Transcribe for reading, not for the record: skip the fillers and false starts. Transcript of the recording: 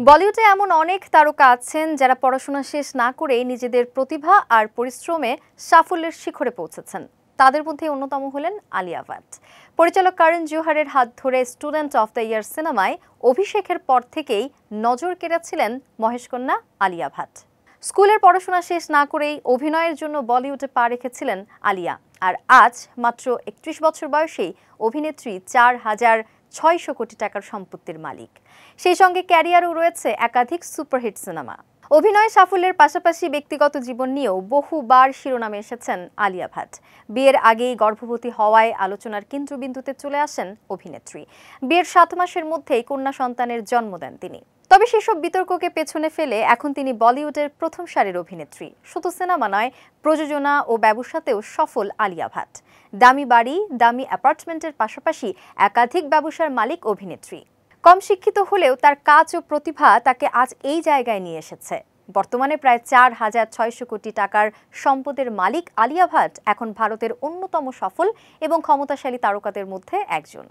বলিউডে এমন অনেক তারকা আছেন যারা পড়াশোনা শেষ না করেই নিজেদের প্রতিভা আর পরিশ্রমে সাফল্যের শিখরে পৌঁছেছেন। তাদের মধ্যে অন্যতম হলেন আলিয়া ভাট। পরিচালক করণ জোহরের হাত ধরে স্টুডেন্ট অফ দ্য ইয়ার সিনেমায় অভিষেকের পর থেকেই নজর কেড়েছিলেন মহেশকন্যা আলিয়া ভাট। স্কুলের পড়াশোনা শেষ না করেই অভিনয়ের জন্য বলিউডে পা রেখেছিলেন আলিয়া, আর আজ মাত্র 31 বছর বয়সেই অভিনেত্রী 4,600 কোটি টাকার সম্পত্তির মালিক। সেই সঙ্গে ক্যারিয়ারও রয়েছে একাধিক সুপারহিট সিনেমা। অভিনয় সাফল্যের পাশাপাশি ব্যক্তিগত জীবন নিয়েও বহুবার শিরোনামে এসেছেন আলিয়া ভাট। বিয়ের আগেই গর্ভবতী হওয়ায় আলোচনার কেন্দ্রবিন্দুতে চলে আসেন অভিনেত্রী। বিয়ের 7 মাসের মধ্যেই কন্যা সন্তানের জন্ম দেন তিনি। তবে সেসব বিতর্ককে পেছনে ফেলে এখন তিনি বলিউডের প্রথম সারির অভিনেত্রী। শুধু সিনেমা নয়, প্রযোজনা ও ব্যবসাতেও সফল আলিয়া ভাট। দামি বাড়ি, দামি অ্যাপার্টমেন্টের পাশাপাশি একাধিক ব্যবসার মালিক অভিনেত্রী। কম শিক্ষিত হলেও তার কাজ ও প্রতিভা তাকে আজ এই জায়গায় নিয়ে এসেছে। বর্তমানে প্রায় 4,600 কোটি টাকার সম্পদের মালিক আলিয়া ভাট এখন ভারতের অন্যতম সফল এবং ক্ষমতাশালী তারকাদের মধ্যে একজন।